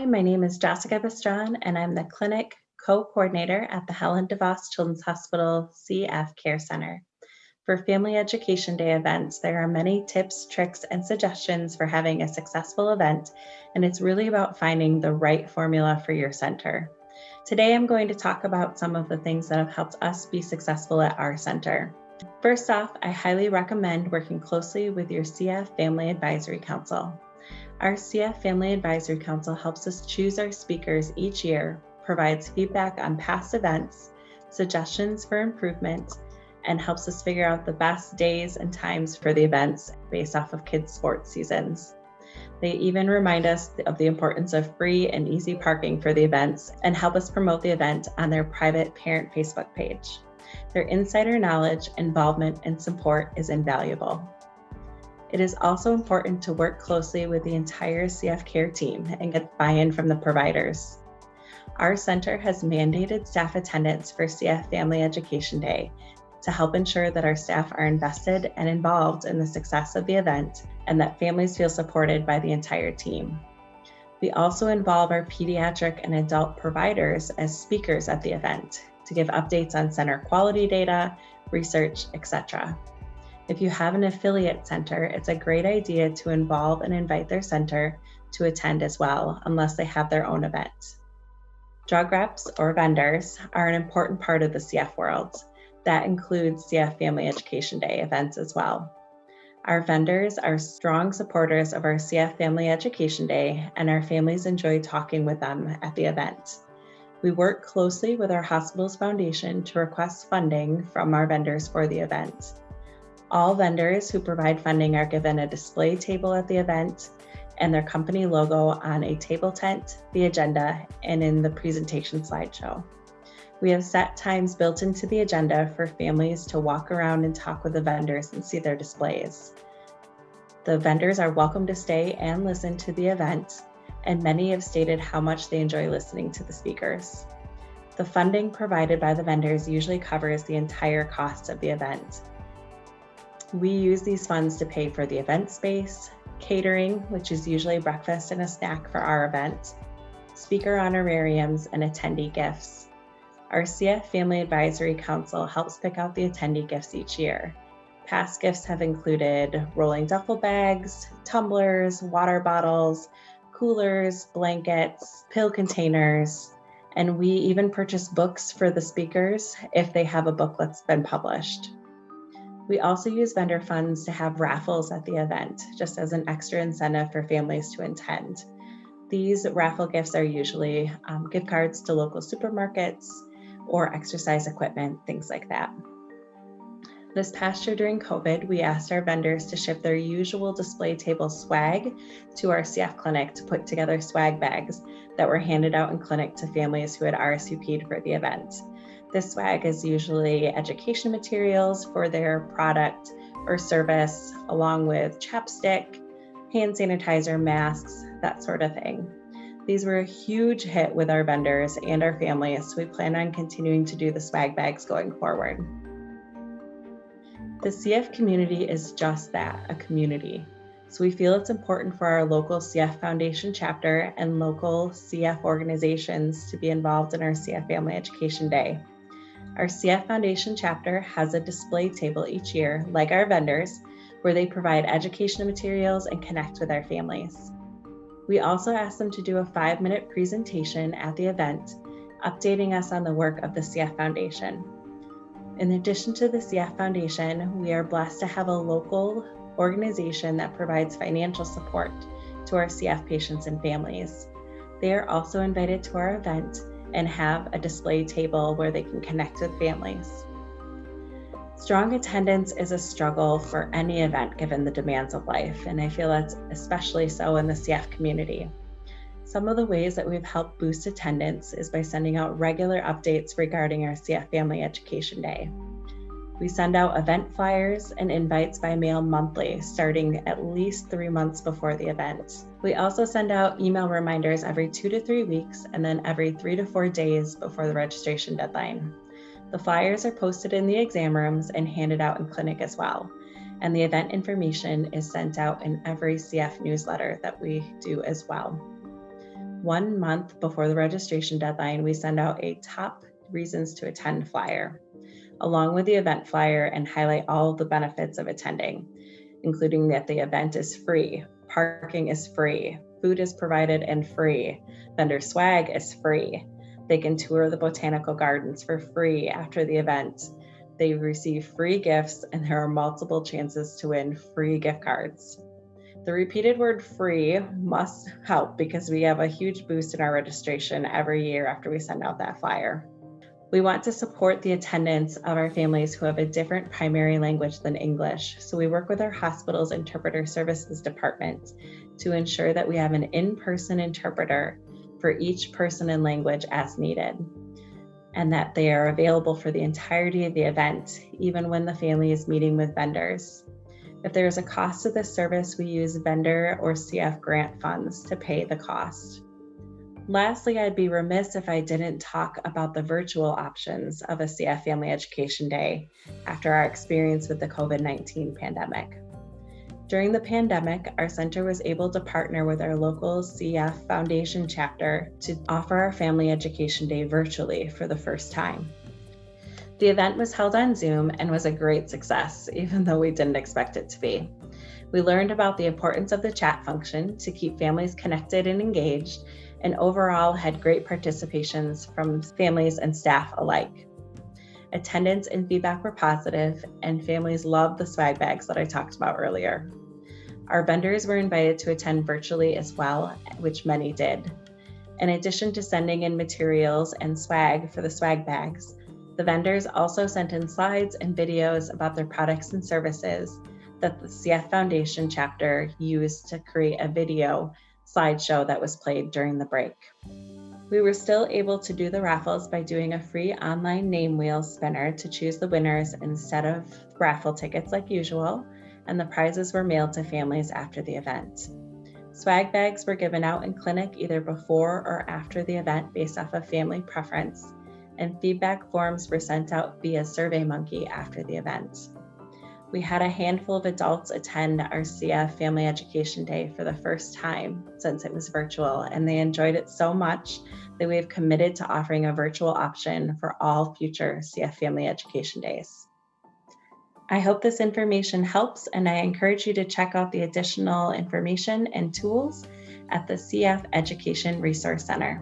Hi, my name is Jessica Bustraan, and I'm the Clinic Co-Coordinator at the Helen DeVos Children's Hospital CF Care Center. For Family Education Day events, there are many tips, tricks, and suggestions for having a successful event, and it's really about finding the right formula for your center. Today, I'm going to talk about some of the things that have helped us be successful at our center. First off, I highly recommend working closely with your CF Family Advisory Council. Our CF Family Advisory Council helps us choose our speakers each year, provides feedback on past events, suggestions for improvement, and helps us figure out the best days and times for the events based off of kids' sports seasons. They even remind us of the importance of free and easy parking for the events and help us promote the event on their private parent Facebook page. Their insider knowledge, involvement, and support is invaluable. It is also important to work closely with the entire CF Care team and get buy-in from the providers. Our center has mandated staff attendance for CF Family Education Day to help ensure that our staff are invested and involved in the success of the event and that families feel supported by the entire team. We also involve our pediatric and adult providers as speakers at the event to give updates on center quality data, research, etc. If you have an affiliate center, it's a great idea to involve and invite their center to attend as well, unless they have their own event. Drug reps or vendors are an important part of the CF world. That includes CF Family Education Day events as well. Our vendors are strong supporters of our CF Family Education Day, and our families enjoy talking with them at the event. We work closely with our hospital's foundation to request funding from our vendors for the event. All vendors who provide funding are given a display table at the event and their company logo on a table tent, the agenda, and in the presentation slideshow. We have set times built into the agenda for families to walk around and talk with the vendors and see their displays. The vendors are welcome to stay and listen to the event, and many have stated how much they enjoy listening to the speakers. The funding provided by the vendors usually covers the entire cost of the event. We use these funds to pay for the event space, catering, which is usually breakfast and a snack for our event, speaker honorariums, and attendee gifts. Our CF Family Advisory Council helps pick out the attendee gifts each year. Past gifts have included rolling duffel bags, tumblers, water bottles, coolers, blankets, pill containers, and we even purchase books for the speakers if they have a book that's been published. We also use vendor funds to have raffles at the event, just as an extra incentive for families to attend. These raffle gifts are usually gift cards to local supermarkets or exercise equipment, things like that. This past year during COVID, we asked our vendors to ship their usual display table swag to our CF clinic to put together swag bags that were handed out in clinic to families who had RSVP'd for the event. This swag is usually education materials for their product or service, along with chapstick, hand sanitizer, masks, that sort of thing. These were a huge hit with our vendors and our families, so we plan on continuing to do the swag bags going forward. The CF community is just that, a community. So we feel it's important for our local CF Foundation chapter and local CF organizations to be involved in our CF Family Education Day. Our CF Foundation chapter has a display table each year, like our vendors, where they provide educational materials and connect with our families. We also ask them to do a 5-minute presentation at the event, updating us on the work of the CF Foundation. In addition to the CF Foundation, we are blessed to have a local organization that provides financial support to our CF patients and families. They are also invited to our event and have a display table where they can connect with families. Strong attendance is a struggle for any event given the demands of life, and I feel that's especially so in the CF community. Some of the ways that we've helped boost attendance is by sending out regular updates regarding our CF Family Education Day. We send out event flyers and invites by mail monthly, starting at least 3 months before the event. We also send out email reminders every 2 to 3 weeks and then every 3 to 4 days before the registration deadline. The flyers are posted in the exam rooms and handed out in clinic as well. And the event information is sent out in every CF newsletter that we do as well. 1 month before the registration deadline, we send out a top reasons to attend flyer, along with the event flyer, and highlight all of the benefits of attending, including that the event is free, parking is free, food is provided and free, vendor swag is free. They can tour the botanical gardens for free after the event. They receive free gifts, and there are multiple chances to win free gift cards. The repeated word free must help because we have a huge boost in our registration every year after we send out that flyer. We want to support the attendance of our families who have a different primary language than English, so we work with our hospital's interpreter services department to ensure that we have an in-person interpreter for each person and language as needed, and that they are available for the entirety of the event, even when the family is meeting with vendors. If there is a cost to this service, we use vendor or CF grant funds to pay the cost. Lastly, I'd be remiss if I didn't talk about the virtual options of a CF Family Education Day after our experience with the COVID-19 pandemic. During the pandemic, our center was able to partner with our local CF Foundation chapter to offer our Family Education Day virtually for the first time. The event was held on Zoom and was a great success, even though we didn't expect it to be. We learned about the importance of the chat function to keep families connected and engaged, and overall had great participations from families and staff alike. Attendance and feedback were positive, and families loved the swag bags that I talked about earlier. Our vendors were invited to attend virtually as well, which many did. In addition to sending in materials and swag for the swag bags, the vendors also sent in slides and videos about their products and services that the CF Foundation chapter used to create a video slideshow that was played during the break. We were still able to do the raffles by doing a free online name wheel spinner to choose the winners instead of raffle tickets like usual, and the prizes were mailed to families after the event. Swag bags were given out in clinic either before or after the event based off of family preference, and feedback forms were sent out via SurveyMonkey after the event. We had a handful of adults attend our CF Family Education Day for the first time since it was virtual, and they enjoyed it so much that we have committed to offering a virtual option for all future CF Family Education Days. I hope this information helps, and I encourage you to check out the additional information and tools at the CF Education Resource Center.